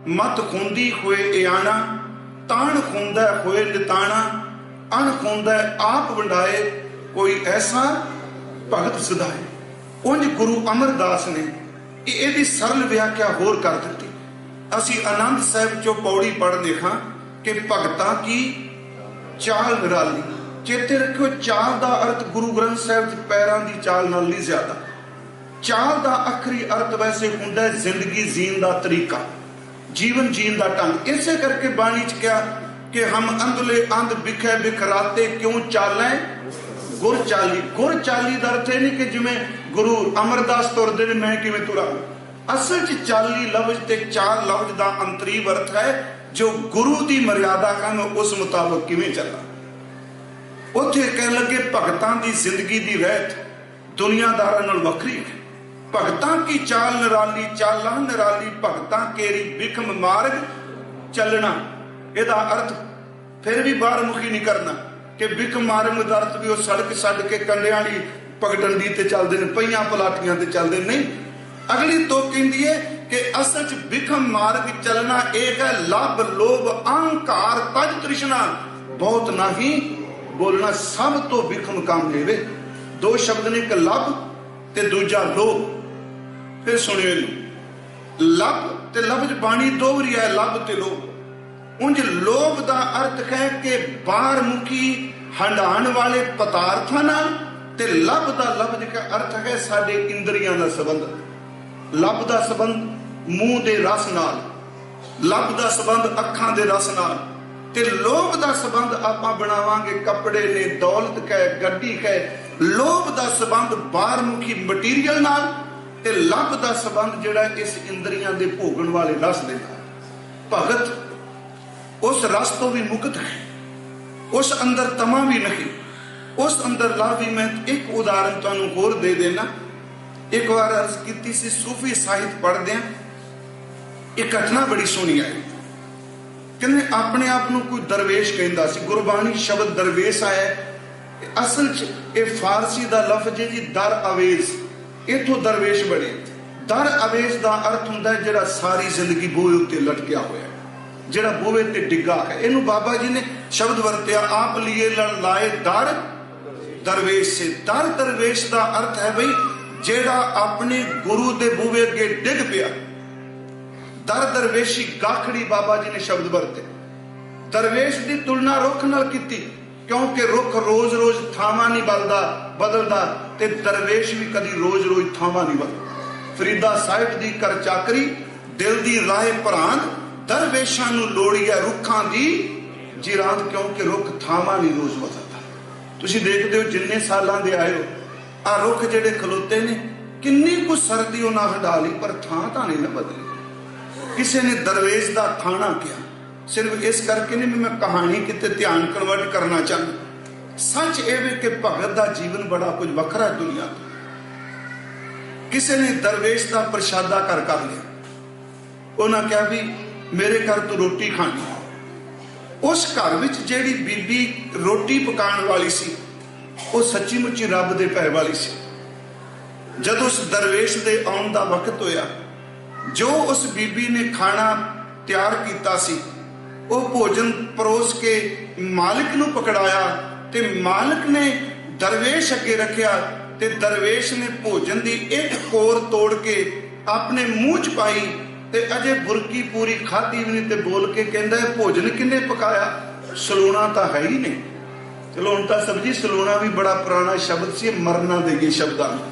मत खुंदी होए इयाना, ताण खुंदा होए निताना, अण खुंदा आप वंडाए, कोई ऐसा भगत सुधाए। उंज गुरु अमरदास ने ਇਹਦੀ सरल व्याख्या होर कर दी। असी आनंद साहिब चो पौड़ी पढ़ते हाँ कि भगतां की चाल निराली। चेते रखियो, चाल का अर्थ गुरु ग्रंथ साहिब पैरों की चाल नाल नहीं ज्यादा। चाल का आखिरी अर्थ वैसे हुंदा है जिंदगी जीन का तरीका, जीवन जीन का ढंग। इसे करके बाणी च क्या कि हम अंधले अंध बिखे बिखराते क्यों चालें गुर चाली। गुर चाली का अर्थ नहीं कि जिमें गुरु अमरदास तुरदे ने मैं किवें तुरा। असल च चाली लफ्ज ते चाल लफ्ज का अंतरीव अर्थ है जो गुरु की मर्यादा का मैं उस मुताबिक किवें चला। उत्थे कह लगे भगतां की जिंदगी की रहत दुनियादारां नाल वखरी है। भगतां की चाल निराली, चालां निराली, भगतां केरी बिखम मार्ग चलना। ਇਹਦਾ अर्थ फिर भी बाहर मुखी नहीं करना कि बिख मार्ग का अर्थ भी वो सड़क छड्ड के कंडियां वाली पगडंडी ते चलते हैं, पईयां पलाटियां ते चलते नहीं। अगली तो कहती है कि असल च बिखम मार्ग चलना एक है लभ लोभ अहंकार तज तृष्णा, बहुत नहीं बोलना सब तो बिखम काम लेवे। दो शब्द ने, एक लभ ते दूजा लोभ। फिर सुनियो, लभ ते लफ्ज बाणी दो बारी है, लभ ते लोभ। उंज लोभ का अर्थ है कि बाहर मुखी हंडाण वाले पदार्थां नाल, ते लभ का लफ्ज का अर्थ है साडे इंद्रियां दा संबंध। लभ का संबंध मूंह दे रस नाल, लभ का संबंध अखां दे रस नाल, ते लोभ का संबंध आपां बनावांगे कपड़े ने, दौलत कै, गड्डी कै। लोभ का संबंध बाहर मुखी मटीरियल नाल, ते लभ का संबंध जिहड़ा इस इंद्रियां दे भोगण वाले रस दे नाल। भगत उस रस तो भी मुक्त है, उस अंदर तमा भी नहीं, उस अंदर ला भी। मैं एक उदाहरण तुहानू होर दे देना। एक बार अर्ज की सी, सूफी साहित्य पढ़दे एक घटना बड़ी सोहनी आई। कहने अपने आप नू कोई दरवेश कहंदा सी। गुरबाणी शब्द दरवेश आया, असल च ये फारसी का लफ्ज है जी दर अवेज। इथों दरवेश बने। दर अवेज का अर्थ हुंदा है जिहड़ा सारी जिंदगी बूहे उत्ते लटकिया होया, जिहड़ा बूहे ते डिग्गा है। इनू बाबा जी ने शब्द वरत्या, आप लिए लाए दर दरवेश से। दर दरवेश का अर्थ है भाई जेड़ा अपने गुरु दे बूहे अगे डिग पिया। दर दरवेशी गाखड़ी बाबा जी ने शब्द वरते। दरवेश की तुलना रुख नाल कीती, क्योंकि रुख रोज रोज थावां नहीं बदलदा, ते दरवेश भी कदी रोज रोज थावां नहीं बदलदा। फरीदा साहिब दी कर चाकरी, दिल दी राह भरांत, दरवेशां नू लोड़ी है रुखां दी जिरांत, क्योंकि रुख थावां नहीं रोज बदलदा। तुसीं देखदे हो जिन्ने सालां दे आए हो, आ रुख जिहड़े खलोते ने किन्नी कुछ सर्दी उन्हां हंडा लई, पर थां तां नहीं ना बदली। किसी ने दरवेश का थाना किया, सिर्फ इस करके नहीं मैं कहानी किते ध्यान कन्वर्ट करना चाहता। सच ये कि भगत का जीवन बड़ा कुछ वखरा है दुनिया तो। किसी ने दरवेश का प्रशादा कर लिया, उन्हें कहा भी मेरे घर तो रोटी खानी। उस घर विच जेड़ी बीबी रोटी पकाने वाली सी वो सच्ची मुच्ची रब दे पै वाली सी। जब उस दरवेश दे आउण दा वक्त होया, जो उस बीबी ने खाना तैयार किया सी, वो भोजन परोस के मालिक नू पकड़ाया, ते मालिक ने दरवेश अगे रखिया, ते दरवेश ने भोजन की एक कोर तोड़ के अपने मुंह च पाई, ते अजे बुरकी पूरी खाधी भी नहीं, ते बोल के कहंदा है भोजन किन्ने पकाया, सलूना तो है ही नहीं। चलो हुण तां सब्जी सलूना भी बड़ा पुराना शब्द सी, मरना देगी शब्दां नूं,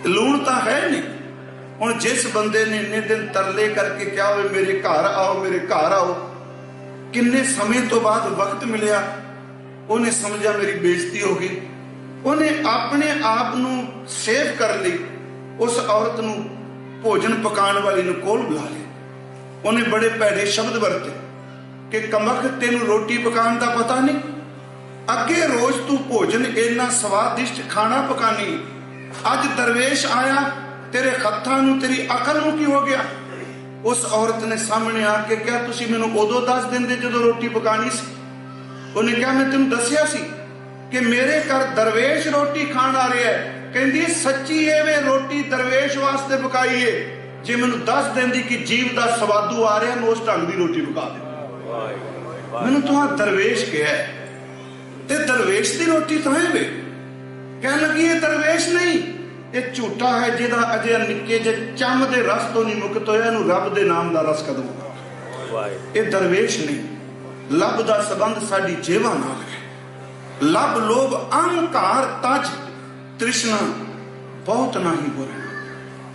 लूण तो है नहीं। हुण जिस बंदे ने इन्ने दिन तरले करके क्या हो मेरे घर आओ, मेरे घर आओ, किन्ने समय तो बाद वक्त मिलिया, उन्हें समझा मेरी बेइज्जती हो गई, उन्हें अपने आप नूं सेव कर ली, उस औरत नूं भोजन पकाने वाली नूं कोल बुला लिया। उन्हें बड़े भैड़े शब्द वरते कि कमख तेनू रोटी पकाने का पता नहीं, अगे रोज तू भोजन इन्ना स्वादिष्ट खाना पकानी, अज दरवेश आया तेरे हत्थां नूं तेरी अकल नूं की हो गया। उस औरत ने सामने आके क्या तुसी मैनू उदों दस देंदे जदों रोटी पकानी सी। उन्हें कहा मैं तेनू दसिया सी कि मेरे घर दरवेश रोटी खाण आ रहा है। कहंदी सच्ची है वे रोटी दरवेश वास्ते पकाई है, जे मैनू दस देंदी कि जीव का सवादू आ रहा, मैं उस ढंग की रोटी पका दे। मैनू तुहां दरवेश कहा ते दरवेश की रोटी तो है वे कह लगी ये दरवेश नहीं, ये झूठा है जिहदा अजे निक्के जे चम दे रस तो नहीं मुक्त होया, इहनूं रब दे नाम दा रस कदों होगा। ये दरवेश नहीं, लब दा संबंध साडी जेवा नाल है। लब लोभ अहंकार तज तृष्णा बहुत नाही बुरा।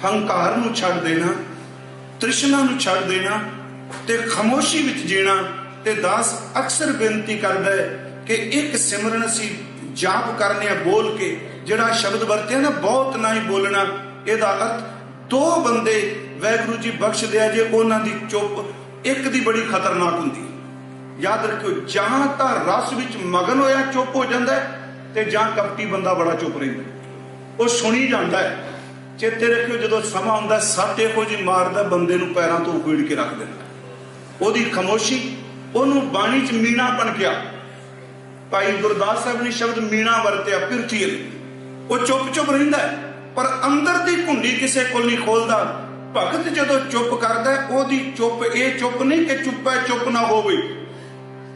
हंकार नूं छड्ड देना, तृष्णा नूं छड्ड देना ते खामोशी विच जीना। ते दास अक्सर बेनती करदा है कि एक सिमरन असीं जाप करने बोल के, जिहड़ा शब्द वरतिया ना बहुत ना ही बोलना, इहदा अर्थ दो बंदे वाहिगुरू जी बख्श दिया जे उन्हां दी चुप एक दी बड़ी खतरनाक हुंदी। याद रखियो, जहां तां रस विच मगन होया चुप हो जांदा है ते जां कपटी बंदा बड़ा चुप रहिंदा, वो सुनी जांदा है। चेते रखियो, जदों समा हुंदा सੱਟ ਇਹੋ जी मारदा बंदे नूं पैरां तो उखीड़ के रख दिंदा। ओदी खामोशी ਉਹਨੂੰ ਬਾਣੀ ਚ ਮੀਣਾ ਬਣ ਗਿਆ। ਭਾਈ ਗੁਰਦਾਸ ਸਾਹਿਬ ਨੇ ਸ਼ਬਦ ਮੀਣਾ ਵਰਤਿਆ, ਪਿਰਥੀਲ। ਉਹ ਚੁੱਪ ਰਹਿੰਦਾ ਪਰ ਅੰਦਰ ਦੀ ਕੁੰਡੀ ਕਿਸੇ ਕੋਲ ਨਹੀਂ ਖੋਲਦਾ। ਭਗਤ ਜਦੋਂ ਚੁੱਪ ਕਰਦਾ ਉਹਦੀ ਚੁੱਪ ਇਹ ਚੁੱਪ ਨਹੀਂ ਕਿ ਚੁੱਪੈ ਚੁੱਪ ਨਾ ਹੋਵੇ,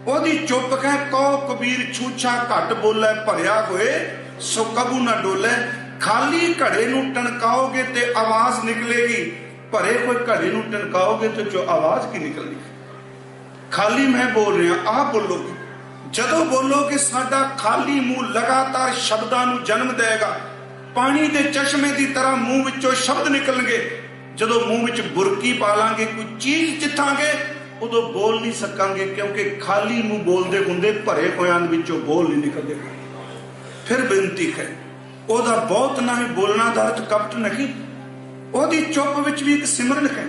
ਉਹਦੀ ਚੁੱਪ ਕਹਿ ਕਹੋ ਕਬੀਰ ਛੂਛਾ ਘੱਟ ਬੋਲੇ, ਭਰਿਆ ਹੋਏ ਸੋ ਕਬੂ ਨਾ ਡੋਲੇ। ਖਾਲੀ ਘੜੇ ਨੂੰ ਟਣਕਾਓਗੇ ਤੇ ਆਵਾਜ਼ ਨਿਕਲੇਗੀ, ਭਰੇ ਹੋਏ ਘੜੇ ਨੂੰ ਟਣਕਾਓਗੇ ਤੇ ਜੋ ਆਵਾਜ਼ ਕੀ ਨਿਕਲੇਗੀ। खाली मैं बोल रहा, आप बोलोगे। जदों बोलोगे साडा खाली मुंह लगातार शब्दां नूं जन्म देगा। पानी दे चश्मे की तरह मुंह विचों शब्द निकलणगे। जदों मुंह विच बुरकी पा लांगे, कोई चीज चिथांगे, उदों बोल नहीं सकांगे, क्योंकि खाली मुंह बोलदे हुंदे भरे होयां विचों बोल नहीं निकलदे। फिर बेनती है, ओदा बहुत ना ही बोलना दा अर्थ कपट नहीं। ओदी चुप विच भी एक सिमरन है,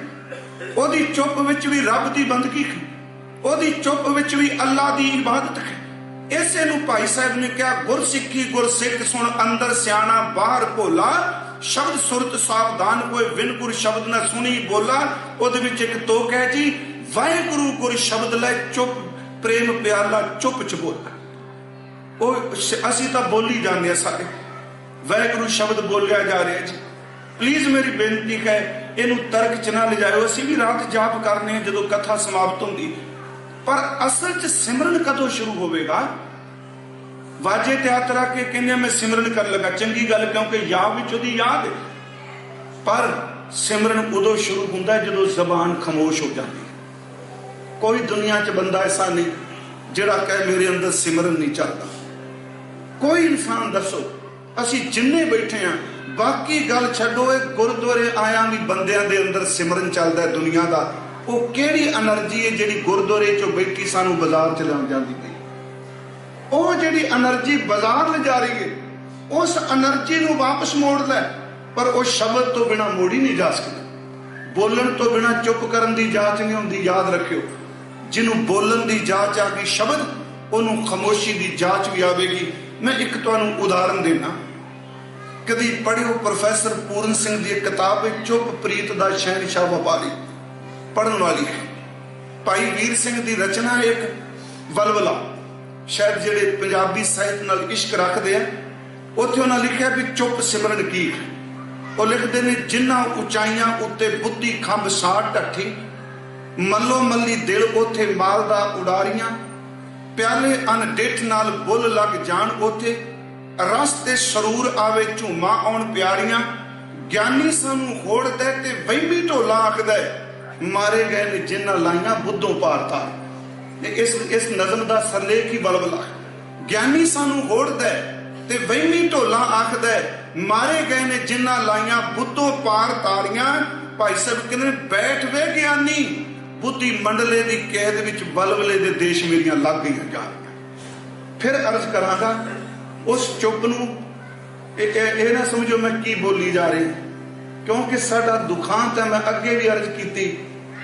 ओदी चुप विच भी रब दी बंदगी है, ओदी चुप विच भी अल्लाह दी इबादत है। इसे नूं भाई साहब ने कहा, गुर सिक्खी गुर सिख सुन अंदर सियाणा बाहर भोला, शब्द सुरत सावधान कोई विन गुर शब्द ना सुनी बोला। ओदे विच एक तोक है जी, वाहिगुरू गुर शब्द लै चुप प्रेम प्याला चुप च बोला। ओ असीं तां बोली जांदे सारे, वाहिगुरू शब्द बोलिया जा रहा जी। प्लीज मेरी बेनती है, इनू तर्क च ना ले जाओ। असीं भी रात जाप करने जदों कथा समाप्त होंदी, पर असल च सिमरन कदों शुरू होवेगा। वाजे ते हथ रख के कहने मैं सिमरन कर लगा, चंगी गल, क्योंकि याद विच ओदी याद है। पर सिमरन उदों शुरू हुंदा है जदों जबान खामोश हो जाती है। कोई दुनिया च बंदा ऐसा नहीं जिहड़ा कहे मेरे अंदर सिमरन नहीं चलता। कोई इंसान दसो, असीं जिन्ने बैठे हैं, बाकी गल छड्डो, गुरुद्वारे आया भी बंदियां दे अंदर सिमरन चलदा है दुनिया का। वो केड़ी एनर्जी है जिहड़ी गुरुद्वारे चों बैठी सानू बाजार च लिया जाती पई। वो जिहड़ी एनर्जी बाजार ले जा रही है, उस एनर्जी नूं वापस मोड़ लै, पर वो शब्द तो बिना मोड़ी नहीं जा सकती। बोलन तो बिना चुप करन दी जाच नहीं होंदी। याद रखियो, जिन्हों बोलन दी जाच आ गई शब्द, उन्होंने खामोशी दी जाच भी आवेगी। मैं एक तुहानूं उदाहरण देना, कदी पढ़ियो प्रोफैसर पूरन सिंह दी एक किताब है, चुप प्रीत दा शहनशाह व्यापारी, पढ़न वाली है। भाई वीर सिंह की रचना एक वलवला, शायद जिहड़े पंजाबी साहित्य नाल इश्क रखते हैं, उत्थे उन्हें लिखा भी चुप सिमरन की। वो लिखते हैं, जिन्हां उचाइयां उत्ते बुद्धि खंभ साड़ ढठी, मल्लो मल्ली दिल उथे मालदा उडारियां, प्याले अन डिठ नाल बुल लग जान उथे, रस ते सरूर आवे झूमा आउण प्यारियां, ज्ञानी सानू होड़दा ते वहमी ढोला आखदा, मारे गए ने जिन्हां लाइयां बुद्धों पारता। इस नज़म का सरलेख ही बलबला है। ज्ञानी सानू होड़दा ते वहमी ढोला आखदा, मारे गए ने जिन्हां लाइयां बुद्धों पार तारियां। भाई साहब कहंदे बैठ वे ज्ञानी, बुद्धि मंडले की कैद विच बलबले दे देश मेरियां लग गई जा। फिर अर्ज करांगा, उस चुप नूं ये ना समझो मैं की बोली जा रही, क्योंकि साडा दुखांत है। मैं अगे भी अर्ज की,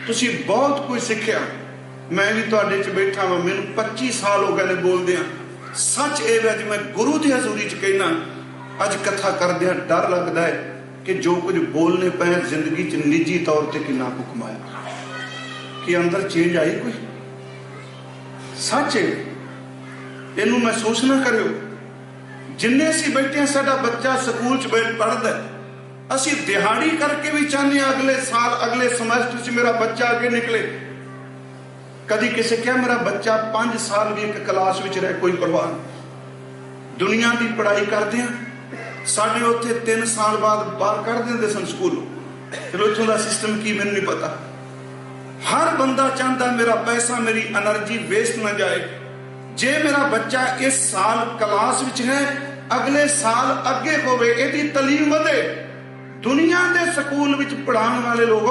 तुसी बहुत कुछ सीखिया। मैं भी तुहाडे च बैठा वां, मैनूं 25 साल हो गए ने बोलदे। सच ये अज मैं गुरु की हजूरी च कहना, अज कथा करदे डर लगता है कि जो कुछ बोलने पे जिंदगी च निजी तौर पर कितना हुक्म आया, कि अंदर चेंज आई कोई। सच है, इनू महसूस ना करो। जिन्ने असीं बैठे हैं, साडा बच्चा स्कूल च बैठ पढ़दा, असी दिहाड़ी करके भी चाहते हैं अगले साल अगले समैस्टर च मेरा बच्चा आगे निकले। कदी किसी क्या मेरा बच्चा 5 साल भी एक क्लास में रहे, कोई परवाह नहीं। दुनिया की पढ़ाई करते हैं, साढ़े उत्थे 3 साल बाद बाहर कर देंगे सन स्कूलों। चलो इतों का सिस्टम की मैंने नहीं पता। हर बंदा चाहता मेरा पैसा मेरी एनर्जी वेस्ट ना जाए। जे मेरा बच्चा इस साल क्लास में है, अगले साल अगे होवे, इहदी तलीम वधे। दुनिया के स्कूल में पढ़ाने वाले लोग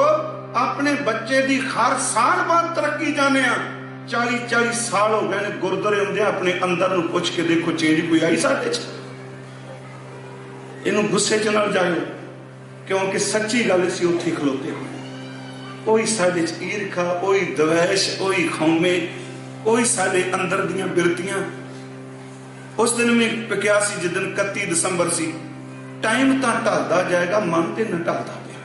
अपने बच्चे की हर साल बाद तरक्की जाने। 40-40 साल हो गए गुरुद्वारे आउंदे, अपने अंदर नूं पुछ के देखो चेंज कोई आई साडे च? इहनूं गुस्से च ना जाओ, क्योंकि सच्ची गल असीं उत्थे खलोते हो। कोई साडे च ईरखा, कोई द्वेष, कोई खौमे, कोई साडे अंदर दियां बिरतियां। उस दिन मैं कहा सी जिस दिन 31 दसंबर सी, टाइम तो ढलता जाएगा, मन तो न ढलता पिया।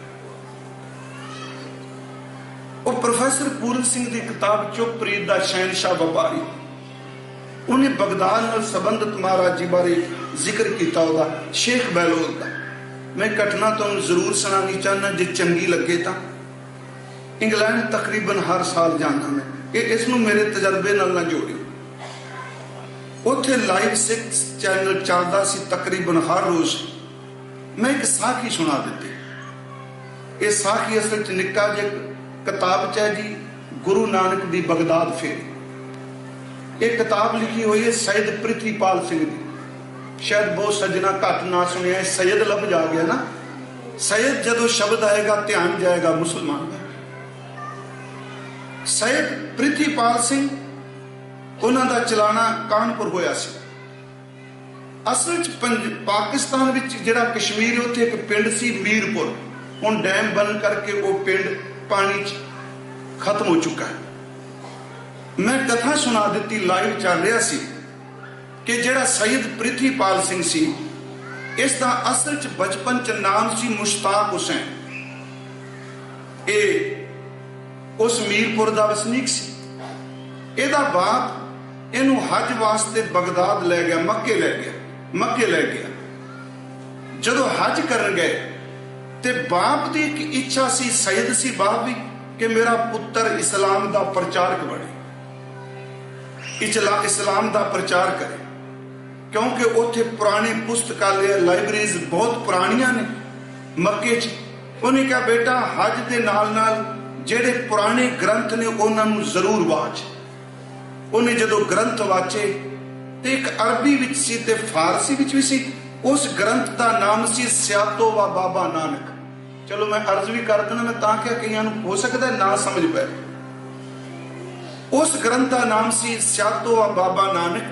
और प्रोफैसर पूरन सिंह की किताब चुपरीत दा शहनशाह व्यापारी, उन्हें बगदाद नाल संबंधित महाराज जी बारे जिक्र किया, वह शेख बहलोल का। मैं घटना तुहानूं जरूर सुनानी चाहना, जे चंगी लगे तो। इंग्लैंड तकरीबन हर साल जाना मैं, इसनूं मेरे तजर्बे नाल ना जोड़ियो। उत्थे लाइव 6 चैनल चलता सी तकरीबन हर रोज। मैं एक साखी सुना दी। ये साखी असल च निक्का जे किताब च है जी, गुरु नानक दी बगदाद फेरी। ये किताब लिखी हुई है सैयद प्रिथीपाल सिंह की। शायद बहुत सज्जना घट ना सुनिया, सैयद लफ्ज आ गया ना। सैयद जदों शब्द आएगा ध्यान जाएगा मुसलमान का। सैयद प्रिथीपाल सिंह, उन्हों का चलाना कानपुर होया सी। असल पाकिस्तान विच जिहड़ा कश्मीर, उत्थे एक पिंड सी मीरपुर, हुण डैम बन करके वो पिंड पानी च खत्म हो चुका है। मैं कथा सुना दी, लाइव चल रहा सी कि जिहड़ा सैयद प्रिथीपाल सिंह सी, इसका असल च बचपन च नाम सी मुश्ताक हुसैन। ये उस मीरपुर का वसनीक सी। इहदा बाप इनू हज वास्ते बगदाद लै गया, मक्के लै गया। जदों हज करन गए ते बाप की एक इच्छा सी, सैयद सी बाप भी, कि मेरा पुत्र इस्लाम का प्रचारक बने, इस्लाम का प्रचार करे। क्योंकि उत्थे पुराने पुस्तकालय लाइब्रेरीज बहुत पुरानियां ने मक्के च। उन्हें कहा बेटा हज के नाल नाल जेड़े पुराने ग्रंथ ने उन्होंने जरूर वाच। उन्हें जदों ग्रंथ वाचे तो एक अरबी विच सी ते फारसी विच भी सी। उस ग्रंथ का नाम सी स्यातो वा बाबा नानक। चलो मैं अर्ज भी कर देना, मैं तां क्या कईयां नूं हो सकता है ना समझ पाए। उस ग्रंथ का नाम सी स्यातो वा बाबा नानक।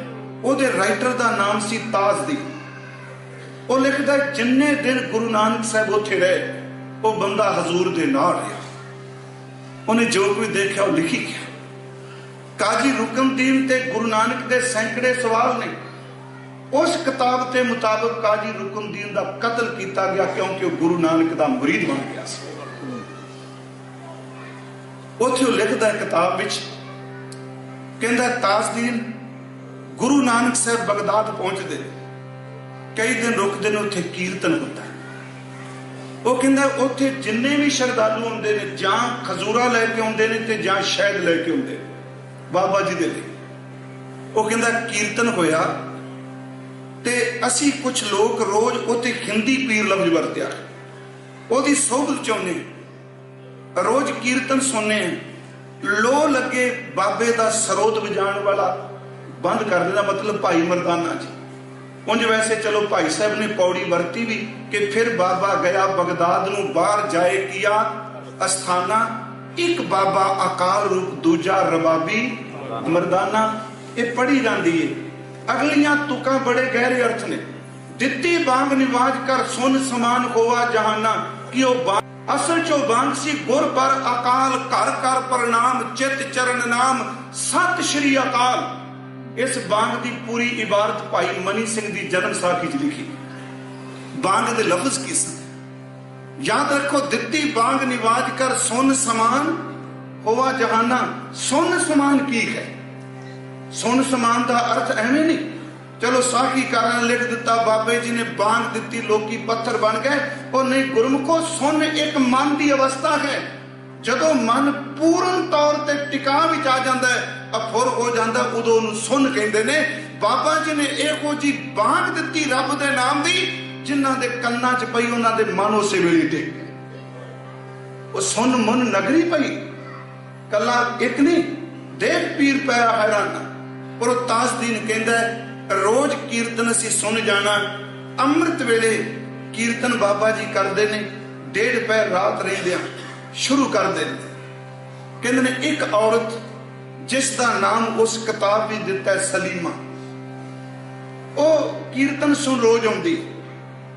उहदे राइटर का नाम सी ताजदी। वो लिखदा जिन्ने दिन गुरु नानक साहब उत्थे रहे, वो बंदा हजूर दे नाल रहा। उन्हें जो कोई देखा वो लिखी गया। काजी रुकनदीन ते गुरु नानक के सैकड़े सवाल ने। उस किताब के मुताबिक काजी रुकनदीन का कतल किया गया, क्योंकि वह गुरु नानक का मुरीद बन गया। उत्थे लिखता है किताब विच, कहता ताजदीन गुरु नानक साहब बगदाद पहुंचते, कई दिन रुकते हैं, उत्थे कीर्तन होता है। वो कहता उत्थे जिन्ने भी श्रद्धालु आते हैं, जां खजूरा लैके आते हैं ते जां शहद लैके आते बाबा जी दे लिए। वो कहता कीर्तन होया ते असी कुछ लोग रोज उत्थे हिंदी पीर लफ्ज वरत्या, ओदी सोहबत चाहुंदे, रोज कीर्तन सुनने। लो लगे बाबे का सरोत बजाण वाला बंद कर देना, मतलब भाई मरदाना जी। उंज वैसे चलो भाई साहब ने पौड़ी वरती भी कि फिर बाबा गया बगदाद नूं बाहर जाए किया अस्थाना, एक बाबा अकाल रूप दूजा रबाबी मरदाना। ये पढ़ी जाती है। अगलियां तुकां बड़े गहरे अर्थ ने। दित्ती बांग निवाज कर सुन समान होवा जहाना, कि असल चो बांग सी गुर पर अकाल घर कर प्रणाम चित चरण नाम सत श्री अकाल। इस बांग की पूरी इबारत भाई मनी सिंह की जन्म साखी च लिखी। बांग के लफ्ज की याद रखो, दित्ती बांग निवाज कर सुन समान होवा जहाना। सुन समान की है? सुन समान का अर्थ एवं नहीं चलो साखीकारां ने लिख दिता, बाबे जी ने बांग दिती, लोकी पत्थर बन गए। और नहीं गुरमुखो, सुन एक मन की अवस्था है, जदों मन पूर्ण तौर ते टिका विच आ जाता है, अफुर हो जाता, उदों उहनूं सुन कहंदे ने। बाबा जी ने इहो जी बांग दिती रब दे नाम दी, जिन्हां दे कन्नां च पई उन्हां दे मन उसे वेले टिक गए। वो सुन मन नगरी पई, कला एक नहीं, देख पीर पैरा हैराना। पर ताजदीन कहंदा रोज कीर्तन असीं सुन जाना, अमृत वेले कीर्तन बाबा जी करते ने, 1.5 पैर रात रहिंदियां शुरू कर देते। कहंदे ने एक औरत जिसका नाम उस किताब में दिता है सलीमा, वो कीर्तन सुन रोज आउंदी,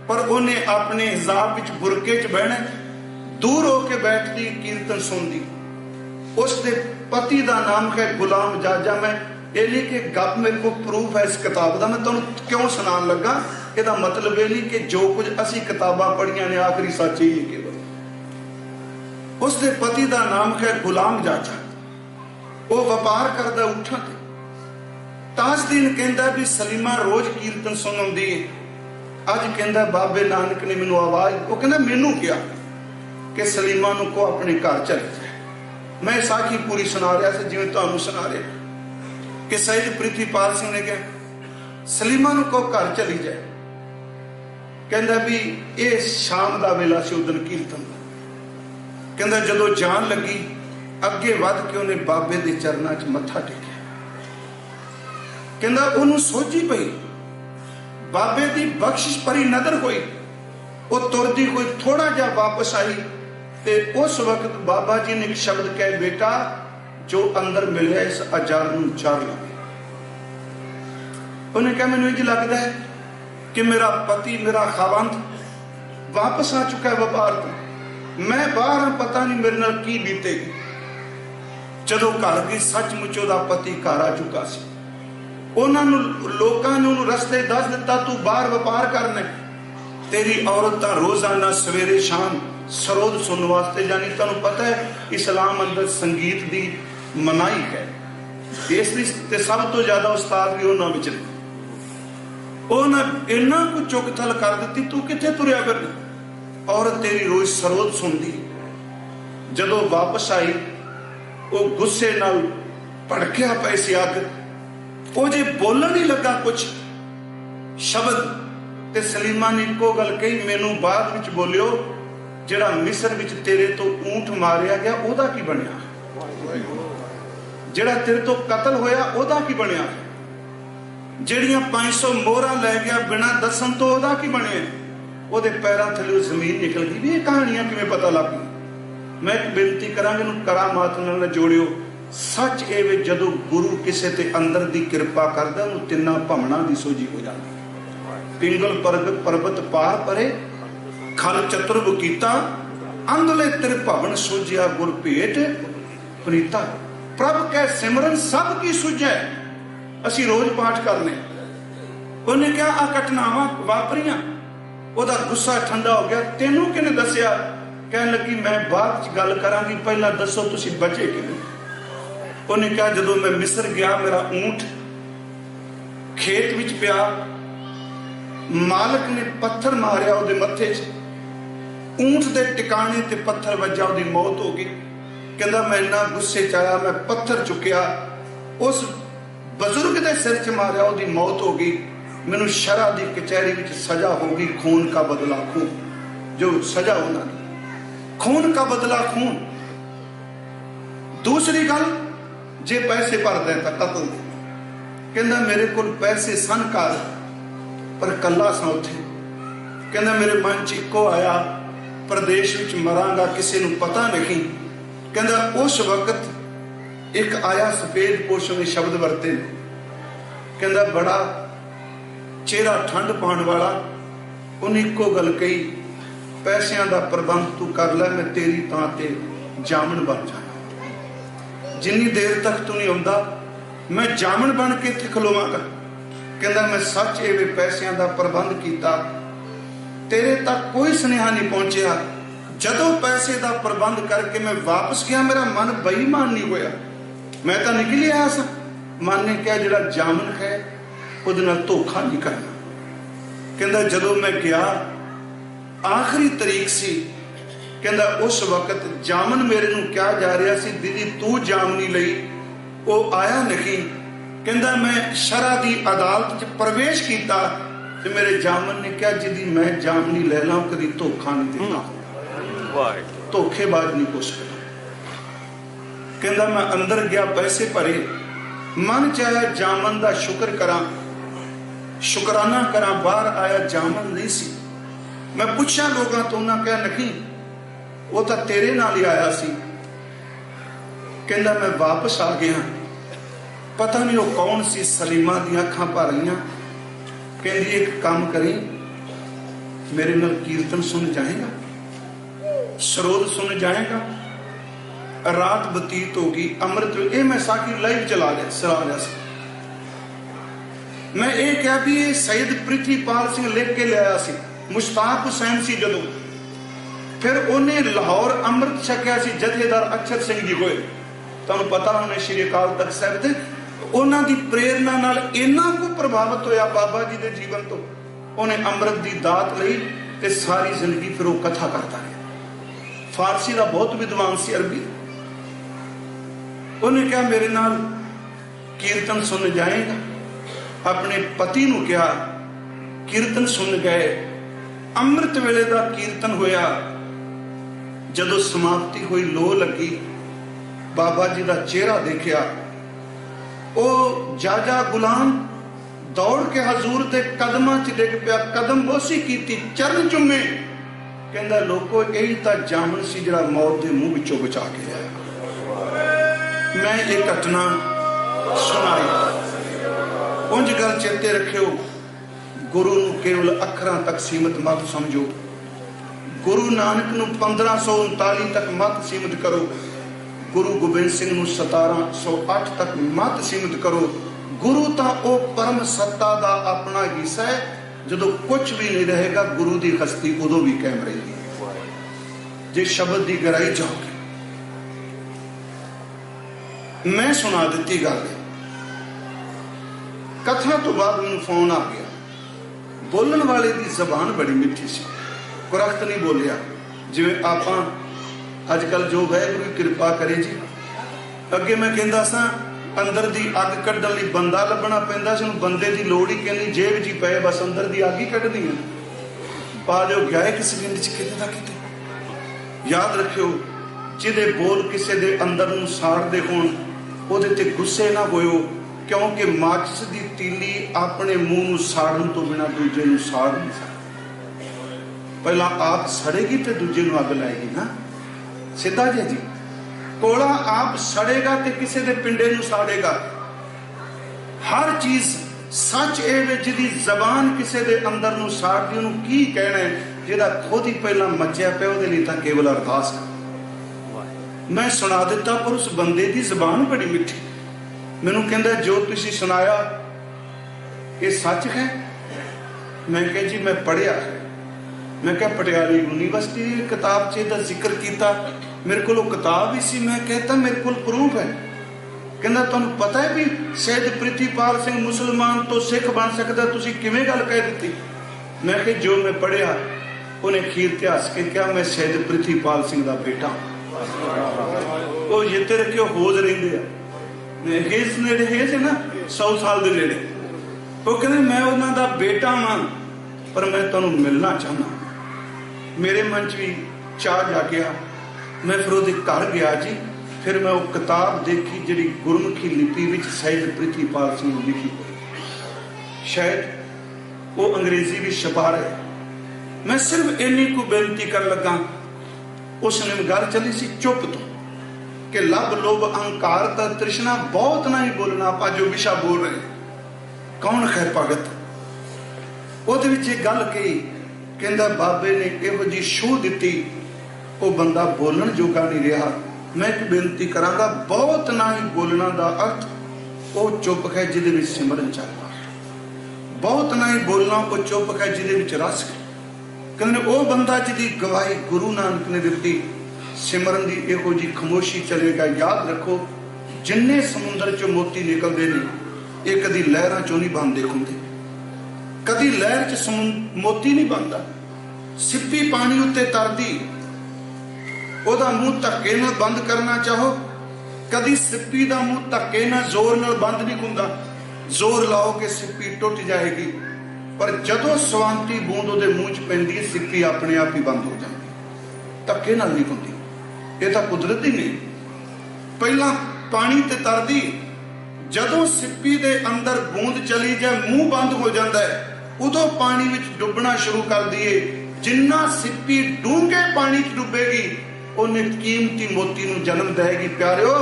पर उन्हें अपने हिजाब विच बुरके च बहना, दूर होके बैठती कीर्तन सुनती। उसके पति का नाम है गुलाम जाजा। मैं ये नहीं कि गप मेरे को प्रूफ है इस किताब का, मैं तुहानूं क्यों सुनान लगा, इसका मतलब ये नहीं कि जो कुछ असी किताबां पढ़ियां ने आखिरी सच ही है केवल। उसके पति का नाम है गुलाम जाजा, वो व्यापार करता उठा ते। ताजदीन कहंदा भी सलीमा रोज कीर्तन सुन आउंदी है। अज कहंदा बाबे नानक ने मैनूं आवाज, वो कहंदा मैनूं क्या कि सलीमा नूं को अपने घर चले जाए। मैं साखी पूरी सुना रहा था जिवें तुहानूं सुना रहा कि सैयद प्रिथीपाल सिंह ने कहा सलीमा नूं को घर चली जाए। कहंदा भी ये शाम का वेला से उदन कीर्तन का। कहंदा जदों जान लगी अगे वध के उन्हें बाबे के चरणों च मत्था टेकिया। कहंदा उन्होंने सोची पई, बाबे की बख्शिश भरी नजर हुई, वो तुरदी कोई थोड़ा जा वापस आई, ते उस वक्त बाबा जी ने एक शब्द कहे, बेटा जो अंदर मिले इस अजार नूं चार ला। उन्हें कहा मैनूं इंज लगता है कि मेरा पति मेरा खावंद वापस आ चुका है व्यापार तो, मैं बाहर हाँ, पता नहीं मेरे नाल की बीतेगी। जदों घर गई सचमुच उहदा पति घर आ चुका सी। उन्होंने लोगों ने उन्होंने रस्ते दस दिता, तू बाहर व्यापार करना, तेरी औरत रोजाना सवेरे शाम सरोद सुनने वास्ते जानी। तुहानूं पता है इस्लाम अंदर संगीत की मनाही है, इसलिए सब तो ज्यादा उस्ताद भी उन्होंने विच ने। उन्हें इन्ना कुछ चुक थल कर दी, तू किथे तुरिया फिर। औरत तेरी रोज सरोद सुनती। जदों वापस आई वो गुस्से नाल भड़किया पैसे आग, वो जे बोलन ही लगा कुछ शब्द, ते सलीमा ने इको गल कही, मैनू बाद विच बोलियो जिहड़ा मिस्र विच तेरे तो ऊंट मारिया गया ओदा की बनिया, जिहड़ा तेरे तो कतल होया ओदा की बनिया, जिहड़ियां 500 मोहरां लै गया बिना दसन तो ओदा की बने। ओदे पैरां थल्ले जमीन निकल गई। भी ये कहानियां किवें पता लग गई। मैं एक बेनती करांगा, इहनूं करामात नाल जोड़ियो। सच ਇਹ ਵੇ ਜਦੋਂ गुरु किसी ते अंदर दी किरपा करदा ਉਹਨੂੰ ਤਿੰਨਾਂ ਭਮਣਾ ਦੀ ਸੋਝੀ हो जाती। पिंगल पर्वत पार परे खल चतुर्भ कीता, अंधले तिर भवन सोझिया गुर भेट प्रीता। प्रभ कै सिमरन सब की सुझै। असी रोज पाठ करने। उन्हें क्या आ घटनावां वापरियां, ओदा गुस्सा ठंडा हो गया। तेनू किने दसिया? कहने लगी मैं बाद च गल करांगी, पहला दसो तुसी बचे किवें। उन्हें कहा जदों मैं मिस्र गया मेरा ऊंट खेत विच पिया, मालक ने पत्थर मारिया उहदे मत्थे च, ऊंट दे टिकाणे ते पत्थर वज्जा, उहदी मौत हो गई। कहंदा मैं इन्ना गुस्से च आया, मैं पत्थर चुकिया उस बजुर्ग दे सिर च मारिया, उहदी मौत हो गई। मैनू शरअ दी कचहरी विच सजा हो गई, खून का बदला खून। जो सजा होना खून का बदला खून। दूसरी गल, जे पैसे भरदा है तां कतल दे। कहंदा मेरे कोल पैसे सन घर, पर कला सा उत्थे। कहंदा मेरे मन च इक्को आया, प्रदेश विच मरांगा, किसी नूं पता नहीं। कहंदा उस वक्त एक आया सफेद पोश ने शब्द वरते। कहंदा बड़ा चेहरा ठंड पाने वाला। उन्हें इक्को गल कही, पैसों का प्रबंध तू कर लै, मैं तेरी तां ते जामन बन जाना। जिन्नी देर तक तू नहीं आउंदा मैं जामन बन के इत्थे खलोवांगा। कहंदा मैं सच ये पैसों का प्रबंध किया, तेरे तक कोई सुनेहा नहीं पहुंचया। जदों पैसे का प्रबंध करके मैं वापस गया, मेरा मन बेईमान नहीं होया। मैं तो निकल आया सा। मन ने कहा जिहड़ा जामन है ਉਹਦੇ ਨਾਲ ਧੋਖਾ ਨਹੀਂ ਕਰਨਾ। ਕਹਿੰਦਾ ਜਦੋਂ ਮੈਂ ਗਿਆ ਆਖਰੀ ਤਰੀਕ ਸੀ, ਕਹਿੰਦਾ ਉਸ ਵਕਤ ਜਾਮਨ ਮੇਰੇ ਨੂੰ ਕਿਹਾ ਜਾ ਰਿਹਾ ਸੀ ਦੀਦੀ ਤੂੰ ਜਾਮਨੀ ਲਈ, ਉਹ ਆਇਆ ਨਹੀਂ। ਕਹਿੰਦਾ ਮੈਂ ਸ਼ਰਅ ਦੀ ਅਦਾਲਤ 'ਚ ਪ੍ਰਵੇਸ਼ ਕੀਤਾ ਤੇ ਮੇਰੇ ਜਾਮਨ ਨੇ ਕਿਹਾ ਜਿਹਦੀ ਮੈਂ ਜਾਮਨੀ ਲੈ ਲਾਂ ਕਦੀ ਧੋਖਾ ਨਹੀਂ ਦਿੰਦਾ, ਧੋਖੇਬਾਜ਼ ਨਹੀਂ ਕੁਛ ਕਰਦਾ। ਕਹਿੰਦਾ ਮੈਂ ਅੰਦਰ ਗਿਆ, ਪੈਸੇ ਭਰੇ, ਮਨ ਚ ਆਇਆ ਜਾਮਨ ਦਾ ਸ਼ੁਕਰ ਕਰਾਂ, ਸ਼ੁਕਰਾਨਾ ਕਰਾਂ। ਬਾਹਰ ਆਇਆ ਜਾਮਨ ਨਹੀਂ ਸੀ। ਮੈਂ ਪੁੱਛਿਆ ਲੋਕਾਂ ਤੋਂ, ਉਹਨਾਂ ਕਿਹਾ ਨਹੀਂ ਉਹ ਤਾਂ ਤੇਰੇ ਨਾਲ ਹੀ ਆਇਆ ਸੀ। ਕਹਿੰਦਾ ਮੈਂ ਵਾਪਸ ਆ ਗਿਆ, ਪਤਾ ਨਹੀਂ ਉਹ ਕੌਣ ਸੀ। ਸਲੀਮਾ ਦੀਆਂ ਅੱਖਾਂ ਭਰ ਆਈਆਂ। ਕਹਿੰਦੀ ਇੱਕ ਕੰਮ ਕਰੀ, ਮੇਰੇ ਨਾਲ ਕੀਰਤਨ ਸੁਣ ਜਾਏਗਾ, ਸਰੋਦ ਸੁਣ ਜਾਏਗਾ। ਰਾਤ ਬਤੀਤ ਹੋ ਗਈ, ਅੰਮ੍ਰਿਤ ਇਹ ਮੈਂ ਸਾਕੀ ਲਾਈਵ ਚਲਾ ਰਿਹਾ ਸੀ। ਮੈਂ ਇਹ ਕਿਹਾ ਵੀ ਇਹ ਸੈयद ਪ੍ਰਿਥੀਪਾਲ ਸਿੰਘ ਲਿਖ ਕੇ ਲਿਆਇਆ ਸੀ, ਮੁਸ਼ਤਾਕ ਹੁਸੈਨ ਸੀ ਜਦੋਂ। ਫਿਰ ਉਹਨੇ ਲਾਹੌਰ ਅੰਮ੍ਰਿਤ ਛਕਿਆ ਸੀ ਜਥੇਦਾਰ ਅਕਸ਼ਰ ਸਿੰਘ ਜੀ ਹੋਏ, ਤੁਹਾਨੂੰ ਪਤਾ ਉਹਨੇ ਸ਼੍ਰੀ ਅਕਾਲ ਤਖਤ ਸਾਹਿਬ ਤੇ। ਉਹਨਾਂ ਦੀ ਪ੍ਰੇਰਨਾ ਨਾਲ ਇੰਨਾ ਕੁ ਪ੍ਰਭਾਵਿਤ ਹੋਇਆ ਬਾਬਾ ਜੀ ਦੇ ਜੀਵਨ ਤੋਂ, ਉਹਨੇ ਅੰਮ੍ਰਿਤ ਦੀ ਦਾਤ ਲਈ ਤੇ ਸਾਰੀ ਜ਼ਿੰਦਗੀ ਫਿਰ ਉਹ ਕਥਾ ਕਰਦਾ ਰਿਹਾ। ਫਾਰਸੀ ਦਾ ਬਹੁਤ ਵਿਦਵਾਨ ਸੀ, ਅਰਬੀ। ਉਹਨੇ ਕਿਹਾ ਮੇਰੇ ਨਾਲ ਕੀਰਤਨ ਸੁਣ ਜਾਏਗਾ। ਆਪਣੇ ਪਤੀ ਨੂੰ ਕਿਹਾ, ਕੀਰਤਨ ਸੁਣ ਗਏ। ਅੰਮ੍ਰਿਤ ਵੇਲੇ ਦਾ ਕੀਰਤਨ ਹੋਇਆ। ਜਦੋਂ ਸਮਾਪਤੀ ਹੋਈ, ਲੋ ਲੱਗੀ, ਬਾਬਾ ਜੀ ਦਾ ਚਿਹਰਾ ਦੇਖਿਆ। ਉਹ ਜਾਜਾ ਗੁਲਾਮ ਦੌੜ ਕੇ ਹਜ਼ੂਰ ਦੇ ਕਦਮਾਂ 'ਚ ਡਿੱਗ ਪਿਆ, ਕਦਮ ਬੋਸੀ ਕੀਤੀ, ਚਰਨ ਚੁੰਮੇ। ਕਹਿੰਦਾ ਲੋਕੋ ਇਹੀ ਤਾਂ ਜਾਮਨ ਸੀ ਜਿਹੜਾ ਮੌਤ ਦੇ ਮੂੰਹ ਵਿੱਚੋਂ ਬਚਾ ਕੇ ਲਿਆਇਆ। ਮੈਂ ਇਹ ਘਟਨਾ ਸੁਣਾਈ। ਉਂਝ ਗੱਲ ਚੇਤੇ ਰੱਖਿਓ, ਗੁਰੂ ਨੂੰ ਕੇਵਲ ਅੱਖਰਾਂ ਤੱਕ ਸੀਮਤ ਮਤ ਸਮਝੋ। ਗੁਰੂ ਨਾਨਕ ਨੂੰ 1539 ਤੱਕ ਮਤ ਸੀਮਤ ਕਰੋ। ਗੁਰੂ ਗੋਬਿੰਦ ਸਿੰਘ ਨੂੰ 1708 ਤੱਕ ਮਤ ਸੀਮਤ ਕਰੋ। ਗੁਰੂ ਤਾਂ ਉਹ ਪਰਮ ਸੱਤਾ ਦਾ ਆਪਣਾ ਹਿੱਸਾ ਹੈ। ਜਦੋਂ ਕੁਝ ਵੀ ਨਹੀਂ ਰਹੇਗਾ, ਗੁਰੂ ਦੀ ਹਸਤੀ ਉਦੋਂ ਵੀ ਕਾਇਮ ਰਹੇਗੀ ਜੇ ਸ਼ਬਦ ਦੀ ਗਹਿਰਾਈ ਜਾਓਗੇ। ਮੈਂ ਸੁਣਾ ਦਿੱਤੀ ਗੱਲ। ਕਥਾ ਤੋਂ ਬਾਅਦ ਮੈਨੂੰ ਫੋਨ ਆ ਗਿਆ। ਬੋਲਣ ਵਾਲੇ ਦੀ ਜ਼ਬਾਨ ਬੜੀ ਮਿੱਠੀ ਸੀ, ਕੁਰਖਤ ਨਹੀਂ ਬੋਲਿਆ। ਜਿਵੇਂ ਆਪਾਂ ਅੱਜ ਕੱਲ ਜੋ ਵਾਹਿਗੁਰੂ ਕਿਰਪਾ ਕਰੇ ਜੀ। ਅੱਗੇ ਮੈਂ ਕਹਿੰਦਾ ਸਾਂ ਅੰਦਰ ਦੀ ਅੱਗ ਕੱਢਣ ਲਈ ਬੰਦਾ ਲੱਭਣਾ ਪੈਂਦਾ ਸੀ, ਉਹਨੂੰ ਬੰਦੇ ਦੀ ਲੋੜ ਹੀ ਕਹਿੰਦੀ ਜੇਬ 'ਚ ਹੀ ਪਏ, ਬਸ ਅੰਦਰ ਦੀ ਅੱਗ ਹੀ ਕੱਢਦੀ ਹੈ। ਬਾਅਦ ਉਹ ਗਿਆ ਕਿਸ ਪਿੰਡ 'ਚ ਕਿਤੇ ਦਾ ਕਿਤੇ। ਯਾਦ ਰੱਖਿਓ, ਜਿਹਦੇ ਬੋਲ ਕਿਸੇ ਦੇ ਅੰਦਰ ਨੂੰ ਸਾੜਦੇ ਹੋਣ ਉਹਦੇ ਤੇ ਗੁੱਸੇ ਨਾ ਹੋਇਓ, ਕਿਉਂਕਿ ਮਾਚਿਸ ਦੀ ਤੀਲੀ ਆਪਣੇ ਮੂੰਹ ਨੂੰ ਸਾੜਨ ਤੋਂ ਬਿਨਾਂ ਦੂਜੇ ਨੂੰ ਸਾੜ ਨਹੀਂ ਸਕਦੀ। ਪਹਿਲਾਂ ਆਪ ਸੜੇਗੀ ਤੇ ਦੂਜੇ ਨੂੰ ਅੱਗ ਲਾਏਗੀ ਨਾ, ਸਿੱਧਾ ਜੀ। ਕੋਲਾ ਆਪ ਸੜੇਗਾ ਤੇ ਕਿਸੇ ਦੇ ਪਿੰਡੇ ਨੂੰ ਸਾੜੇਗਾ। ਹਰ ਚੀਜ਼ ਸੱਚ ਇਹ ਵਿੱਚ ਜਿਹਦੀ ਜ਼ਬਾਨ ਕਿਸੇ ਦੇ ਅੰਦਰ ਨੂੰ ਸਾੜਦੀ, ਉਹਨੂੰ ਕੀ ਕਹਿਣਾ ਹੈ? ਜਿਹੜਾ ਖੁਦ ਹੀ ਪਹਿਲਾਂ ਮੱਚਿਆ ਪਿਆ, ਉਹਦੇ ਲਈ ਤਾਂ ਕੇਵਲ ਅਰਦਾਸ ਕਰ। ਮੈਂ ਸੁਣਾ ਦਿੱਤਾ, ਪਰ ਉਸ ਬੰਦੇ ਦੀ ਜ਼ਬਾਨ ਬੜੀ ਮਿੱਠੀ। ਮੈਨੂੰ ਕਹਿੰਦਾ ਜੋ ਤੁਸੀਂ ਸੁਣਾਇਆ ਇਹ ਸੱਚ ਹੈ? ਮੈਂ ਕਿਹਾ ਜੀ ਮੈਂ ਪੜ੍ਹਿਆ ਹੈ। ਮੈਂ ਕਿਹਾ ਪਟਿਆਲੇ ਯੂਨੀਵਰਸਿਟੀ ਦੀ ਕਿਤਾਬ 'ਚ ਇਹਦਾ ਜ਼ਿਕਰ ਕੀਤਾ, ਮੇਰੇ ਕੋਲ ਉਹ ਕਿਤਾਬ ਹੀ ਸੀ। ਮੈਂ कहता ਮੇਰੇ ਕੋਲ ਪ੍ਰੂਫ ਹੈ। ਕਹਿੰਦਾ ਤੁਹਾਨੂੰ ਪਤਾ ਹੈ ਵੀ ਸੈयद ਪ੍ਰਿਥੀਪਾਲ ਸਿੰਘ ਮੁਸਲਮਾਨ ਤੋਂ ਸਿੱਖ ਬਣ ਸਕਦਾ, ਤੁਸੀਂ ਕਿਵੇਂ ਗੱਲ ਕਹਿ ਦਿੱਤੀ? ਮੈਂ ਕਿਹਾ ਜੋ ਮੈਂ ਪੜ੍ਹਿਆ। ਉਹਨੇ ਖੀਰ ਤੇ ਹੱਸ ਕੇ ਕਿਹਾ ਮੈਂ ਸੈयद ਪ੍ਰਿਥੀਪਾਲ ਸਿੰਘ ਦਾ ਬੇਟਾ। ਉਹ ਜਿੱਤੇ ਰੱਖਿਓ ਹੋਜ ਰਹਿੰਦੇ ਆ, ਹੇਜ ਨੇੜੇ, ਹੇਜ ਹੈ ਨਾ 100 ਸਾਲ ਦੇ ਨੇੜੇ। ਉਹ ਕਹਿੰਦੇ ਮੈਂ ਉਹਨਾਂ ਦਾ ਬੇਟਾ ਵਾਂ, ਪਰ ਮੈਂ ਤੁਹਾਨੂੰ ਮਿਲਣਾ ਚਾਹੁੰਦਾ। ਮੇਰੇ ਮਨ 'ਚ ਵੀ ਚਾਹ ਜਾਗਿਆ। ਮੈਂ ਫਿਰ ਉਹਦੇ ਘਰ ਗਿਆ ਜੀ। ਫਿਰ ਮੈਂ ਉਹ ਕਿਤਾਬ ਦੇਖੀ ਜਿਹੜੀ ਗੁਰਮੁਖੀ ਲਿਪੀ ਵਿੱਚ ਸੈयद ਪ੍ਰਿਥੀਪਾਲ ਸਿੰਘ ਨੇ ਲਿਖੀ ਹੋਈ। ਸ਼ਾਇਦ ਉਹ ਅੰਗਰੇਜ਼ੀ ਵੀ ਛਪਾ ਰਹੇ। ਮੈਂ ਸਿਰਫ ਇੰਨੀ ਕੁ ਬੇਨਤੀ ਕਰਨ ਲੱਗਾ। ਉਸ ਨੇ ਗੱਲ ਚੱਲੀ ਸੀ ਚੁੱਪ ਤੋਂ ਕਿ ਲੱਭ ਲੋਭ ਅਹੰਕਾਰ ਦਾ ਤ੍ਰਿਸ਼ਨਾ ਬਹੁਤ ਨਾ ਹੀ ਬੋਲਣਾ। ਆਪਾਂ ਜੋ ਵਿਸ਼ਾ ਬੋਲ ਰਹੇ ਕੌਣ ਖੈਰ ਭਗਤ, ਉਹਦੇ ਵਿੱਚ ਇਹ ਗੱਲ ਕਹੀ। ਕਹਿੰਦਾ ਬਾਬੇ ਨੇ ਇਹੋ ਜਿਹੀ ਛੂਹ ਦਿੱਤੀ, ਉਹ ਬੰਦਾ ਬੋਲਣ ਜੋਗਾ ਨਹੀਂ ਰਿਹਾ। ਮੈਂ ਇੱਕ ਬੇਨਤੀ ਕਰਾਂਗਾ, ਬਹੁਤ ਨਾ ਹੀ ਬੋਲਣਾ ਦਾ ਅਰਥ ਉਹ ਚੁੱਪ ਹੈ ਜਿਹਦੇ ਵਿੱਚ ਸਿਮਰਨ ਚੱਲਦਾ। ਬਹੁਤ ਨਾ ਹੀ ਬੋਲਣਾ ਉਹ ਚੁੱਪ ਹੈ ਜਿਹਦੇ ਵਿੱਚ ਰਸ ਹੈ। ਕਹਿੰਦੇ ਉਹ ਬੰਦਾ ਜਿਹਦੀ ਗਵਾਹੀ ਗੁਰੂ ਨਾਨਕ ਨੇ ਦਿੱਤੀ, ਸਿਮਰਨ ਦੀ ਇਹੋ ਜਿਹੀ ਖਾਮੋਸ਼ੀ ਚਲੇਗਾ। ਯਾਦ ਰੱਖੋ, ਜਿੰਨੇ ਸਮੁੰਦਰ ਚੋਂ ਮੋਤੀ ਨਿਕਲਦੇ ਨੇ ये कदी लहरां चों नहीं बनते खुंदे, कदी लहर च मोती नहीं बनता। सिप्पी पानी उत्ते तरदी, ओदा मुंह धक्के नाल बंद करना चाहो, कदी सिप्पी दा मुंह धक्के नाल जोर नाल बंद नहीं हुंदा। जोर लाओ कि सिप्पी टुट जाएगी, पर जदों सवांती बूंद उहदे मूंह च पैंदी है, सिप्पी अपने आप ही बंद हो जाती, धक्के नाल नहीं हुंदी। ये तां कुदरत ही नहीं। पहला पानी ते तरदी, जदों सिप्पी दे अंदर बूंद चली जाए मूंह बंद हो जाता है, उदों पानी विच डुबना शुरू कर दिए। जिन्ना सिप्पी डूंगे पानी च डुबेगी, उन्हें कीमती मोती नूं जन्म देगी। प्यारिओ,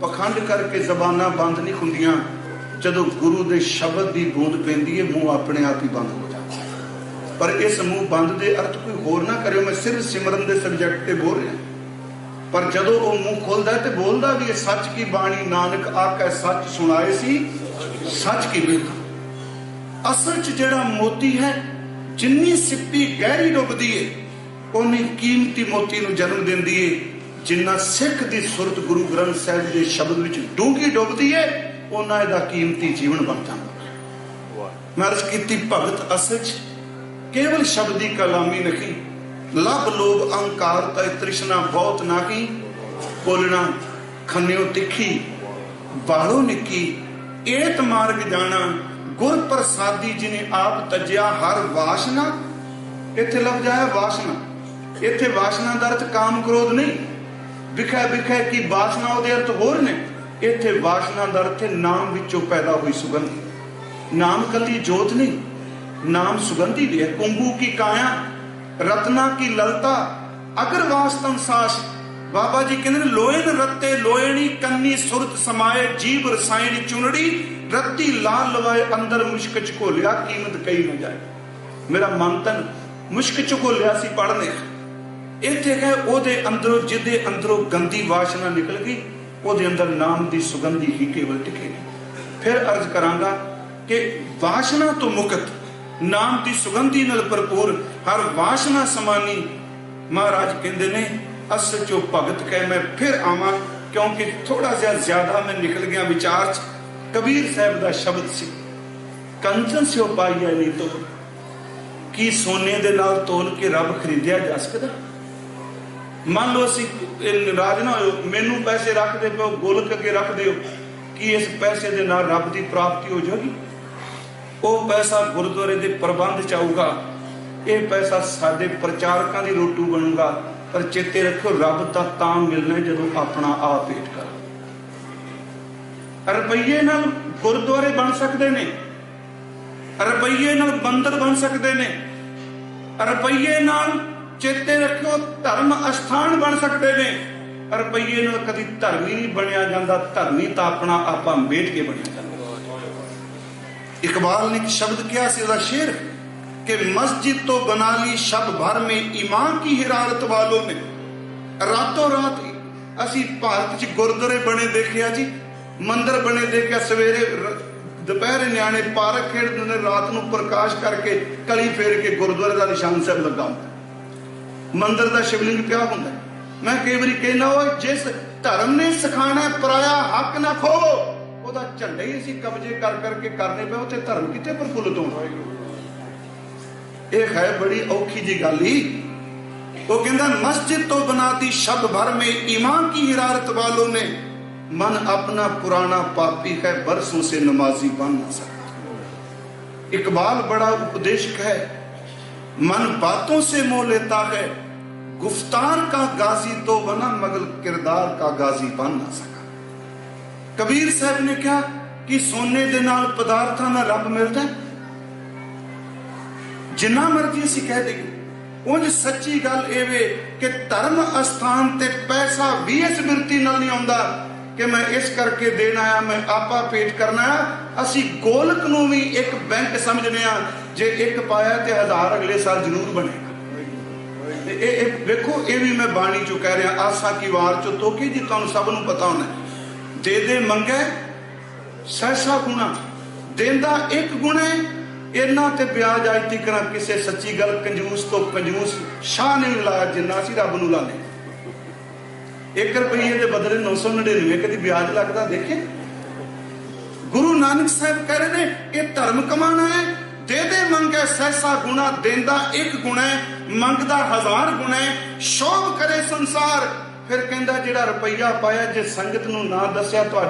पखंड करके जबाना बंद नहीं हुंदियां, जदों गुरु दे शब्द की बूंद पैंदी है, मुंह अपने आप ही बंद हो जाता है। पर इस मुंह बंद के अर्थ कोई होर ना करियो, मैं सिर्फ सिमरन के सबजैक्ट पे बोल रहा। पर जदों वो मुंह खोलता है तो बोलता भी है, सच की बाणी नानक आकै सच सुनाए सी सच की बेटा। असल च जिहड़ा मोती है, जिन्नी सिप्पी गहरी डुबदी है, उन्नी कीमती मोती नूं जन्म दिंदी है। जिन्ना सिख दी सुरत गुरु ग्रंथ साहिब के शब्द विच डूंघी डुबदी है, उन्ना इहदा कीमती जीवन बन जाता। मैं अर्ज कीती, भगत असल च केवल शब्दी कलामी नहीं, लभ लोभ अहंकार तय तृष्णा बहुत नाही, बोलना खन्यो तिखी बालो निकी, एत मार्ग जाना गुर प्रसादी जिन्हें आप तजिया हर वासना। इत्थे लफ्ज आया वासना, इत्थे वासना दा अर्थ काम क्रोध नहीं, विखै विखै की वासना उहदे अर्थ होर ने। इत्थे वासना दा अर्थ नाम विचों पैदा हुई सुगंध। नाम कली जोत नहीं, नाम सुगंधी भी है। कुंभू की काया रत्ना की ललता, अगर वास्तव सास। बाबा जी कहते लोयन रत्ते लोयनी कन्नी सुरत समाए, जीव रसायन चुनड़ी रत्ती लाल लवाए, अंदर मुश्क चघोलिया कीमत कही न जाए। मेरा मन तन मुश्क चघोलिया सी पढ़ने, इत्थे है ओदे अंदरों, जिदे अंदरों गंदी वासना निकल गई, ओदे अंदर नाम दी सुगंधी ही केवल टिकेगी। फिर अर्ज करांगा कि वासना तो मुक्त, नाम की सुगंधी नाल भरपूर, हर वासना समानी। महाराज कहते ने असल चो भगत कह। मैं फिर आवां क्योंकि थोड़ा ज्यादा मैं निकल गया विचार च। कबीर साहब का शब्द सी, कंचन स्यो पाईया नहीं तो की सोने दे नाल तोल के रब खरीदिया जा सकता। मान लो असी नाराज ना हो, मैनू पैसे रख दे पे गोलक अगे रख दियो, कि इस पैसे दे नाल रब की प्राप्ति हो जाएगी? वो पैसा गुरुद्वारे के प्रबंध च आऊगा, ये पैसा साडे प्रचारकों की रोटू बनूगा। पर चेते रखो, रब का तां मिलना जदों अपना आप पेट कर। रुपये नाल गुरुद्वारे बन सकते ने, रुपये नाल मंदिर बन सकते ने, रुपये नाल चेते रखो धर्म अस्थान बन सकते ने। रुपये नाल कदी धर्मी नहीं बनया जाता, धर्मी तो अपना आपा मेट के बनया जाता। इकबाल ने एक शब्द किया सी, उसका शेर कि मस्जिद तो बना ली शब भर में ईमान की हिरारत वालों ने। रातों रात असी भारत च गुरुद्वारे बने देखिया जी, मंदिर बने देखिया। सवेरे दोपहर न्याणे पार्क खेडदे ने, रात नूं प्रकाश करके कली फेर के गुरुद्वारे का निशान साहब लगा होंदा, मंदिर का शिवलिंग पिया होंदा। मैं कई बारी कहना, वो जिस धर्म ने सिखाना पराया हक ना खोवो, ਉਹਦਾ ਝੰਡੇ ਹੀ ਅਸੀਂ ਕਬਜ਼ੇ ਕਰ ਕਰਕੇ ਕਰਨੇ ਪਏ, ਉੱਥੇ ਧਰਮ ਕਿਤੇ ਪ੍ਰਫੁੱਲਤ ਹੋਣਾ। ਇਹ ਹੈ ਬੜੀ ਔਖੀ ਜੀ ਗੱਲ ਹੀ। ਉਹ ਕਹਿੰਦਾ मस्जिद तो बनाती शब भर में ईमान की हिरारत वालों ने, मन अपना पुराना पापी है बरसों से नमाजी बन ना सकता। इकबाल बड़ा उपदेशक है, मन बातों से मोह लेता है, गुफ्तार का गाजी तो बना मगर किरदार का गाजी बन ना सका। कबीर साहब ने कहा कि सोने दे नाल पदार्थां दा रब मिलता है, जिन्ना मर्जी असीं कह देंगे। उंज सच्ची गल एवे कि धर्म अस्थान ते पैसा भी इस बिरती नाल नहीं आउंदा कि मैं इस करके देना आया, मैं आपा पेट करना है। असीं गोलक नूं भी एक बैंक समझने आ, जे एक पाया ते 1000 अगले साल जरूर बनेगा। देखो ये भी मैं बाणी चो कह रहा, आसा की वार चो तोके जी, तुहानूं सब नूं पता होना। दे दे मंगे सहसा गुना, देंदा एक गुणे इन्ना ते ब्याज अज तक किसी सच्ची गल कंजूस तो कंजूस शाह ने लाया जिन्ना असीं रब नूं लाने। 1 रुपये के बदले 999 कभी ब्याज लगता देखे? गुरु नानक साहब कह रहे ने ये धर्म कमाना है। दे दे मंगे सहसा गुना, देंदा एक गुण है, मंगदा 1000 गुण है। शोभ करे संसार, फिर कहंदा जिहड़ा रुपया पाया जे संगत नूं ना दस्या